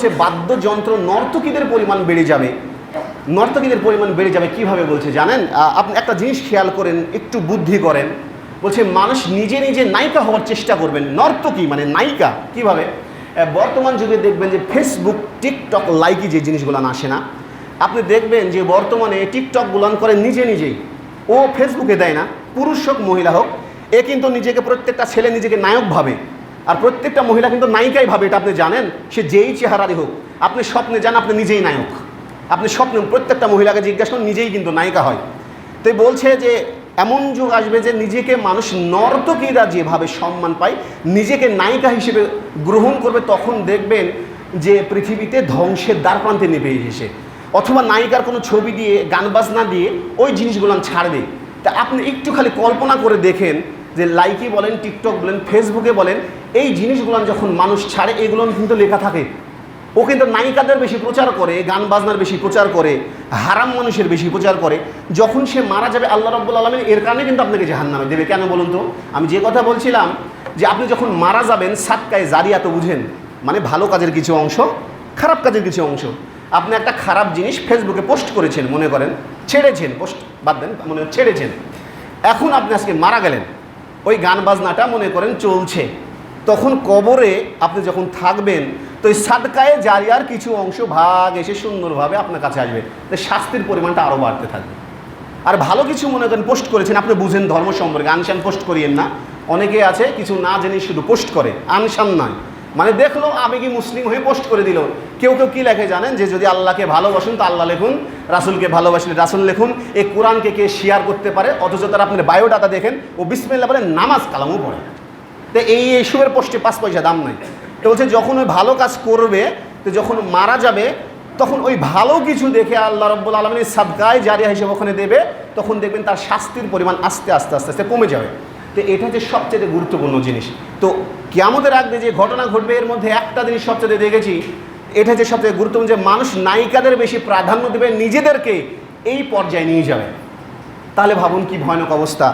সে বাদ্যযন্ত্র নর্তকীদের পরিমাণ বেড়ে যাবে, নর্তকীদের পরিমাণ বেড়ে যাবে কিভাবে বলছে জানেন? আপনি একটা জিনিস খেয়াল করেন, একটু বুদ্ধি করেন। বলছে মানুষ নিজে নিজে নায়িকা হওয়ার চেষ্টা করবেন। নর্তকী মানে নায়িকা কিভাবে? বর্তমান যুগে দেখবেন যে ফেসবুক, টিকটক লাইকি যে জিনিসগুলো আসে না, আপনি দেখবেন যে বর্তমানে টিকটকগুলো করে নিজে নিজেই। ও ফেসবুকে দেয় না, পুরুষ হোক মহিলা হোক, এ কিন্তু নিজেকে, প্রত্যেকটা ছেলে নিজেকে নায়ক ভাবে, আর প্রত্যেকটা মহিলা কিন্তু নায়িকাই ভাবে। এটা আপনি জানেন? সে যেই চেহারারই হোক, আপনি স্বপ্নে যান আপনি নিজেই নায়ক। আপনি স্বপ্নে প্রত্যেকটা মহিলাকে জিজ্ঞাসা করেন, নিজেই কিন্তু নায়িকা হয়। তো বলছে যে এমন যুগ আসবে যে নিজেকে মানুষ, নর্তকীরা যেভাবে সম্মান পায়, নিজেকে নায়িকা হিসেবে গ্রহণ করবে। তখন দেখবেন যে পৃথিবীতে ধ্বংসের দ্বারপ্রান্তে নেমে এসেছে। অথবা নায়িকার কোনো ছবি দিয়ে, গান বাজনা দিয়ে ওই জিনিসগুলো ছাড়বে। তা আপনি একটু খালি কল্পনা করে দেখেন যে লাইকি বলেন, টিকটক বলেন, ফেসবুকে বলেন, এই জিনিসগুলো যখন মানুষ ছাড়ে, এগুলো কিন্তু লেখা থাকে। ও কিন্তু নায়িকাদের বেশি প্রচার করে, গান বাজনার বেশি প্রচার করে, হারাম মানুষের বেশি প্রচার করে। যখন সে মারা যাবে, আল্লাহ রাব্বুল আলামিন এর কারণে কিন্তু আপনাকে জাহান্নামে দেবে। কেন বলুন তো? আমি যে কথা বলছিলাম যে আপনি যখন মারা যাবেন, সাদকায়ে জারিয়া তো বুঝেন, মানে ভালো কাজের কিছু অংশ, খারাপ কাজের কিছু অংশ। আপনি একটা খারাপ জিনিস ফেসবুকে পোস্ট করেছেন, মনে করেন ছেড়েছেন, পোস্ট বাদ দেন, মনে ছেড়েছেন। এখন আপনি আজকে মারা গেলেন, ওই গান বাজনাটা মনে করেন চলছে। তখন কবরে আপনি যখন থাকবেন, তো এই সাদকায়ে জারিয়ার কিছু অংশ ভাগ এসে সুন্দরভাবে আপনার কাছে আসবে। তো শাস্তির পরিমাণটা আরও বাড়তে থাকবে। আর ভালো কিছু মনে করেন পোস্ট করেছেন, আপনি বুঝেন ধর্ম সম্পর্কে, আনশান পোস্ট করিয়েন না। অনেকে আছে কিছু না জেনে শুধু পোস্ট করে, আনশান নয়, মানে দেখলো আবেগী মুসলিম হয়ে পোস্ট করে দিল। কেউ কেউ কী লেখে জানেন? যে যদি আল্লাহকে ভালোবাসুন তো আল্লাহ লিখুন, রাসুলকে ভালোবাসলে রাসুল লিখুন, এই কোরআনকে কে শেয়ার করতে পারে? অথচ তারা আপনার বায়োডাটা দেখেন, ও বিসমিল্লাহ বলে নামাজ কালামও পড়ে। তো এই এসবের পোস্টে 5 পয়সা দাম নাই। তো বলছে যখন ওই ভালো কাজ করবে, তো যখন মারা যাবে, তখন ওই ভালো কিছু দেখে আল্লাহ রাব্বুল আলামিন সাদকায়ে জারিয়া হিসেবে ওখানে দেবে। তখন দেখবেন তার শাস্তির পরিমাণ আস্তে আস্তে আস্তে আস্তে কমে যাবে। তো এটা হচ্ছে সবচেয়ে গুরুত্বপূর্ণ জিনিস। তো কিয়ামতের আগে যে ঘটনা ঘটবে, এর মধ্যে একটা জিনিস সবচেয়ে দেখেছি, এটা হচ্ছে সবচেয়ে গুরুত্বপূর্ণ, যে মানুষ নায়িকাদের বেশি প্রাধান্য দেবে, নিজেদেরকে এই পর্যায়ে নিয়ে যাবে। তাহলে ভাবুন কি ভয়ানক অবস্থা।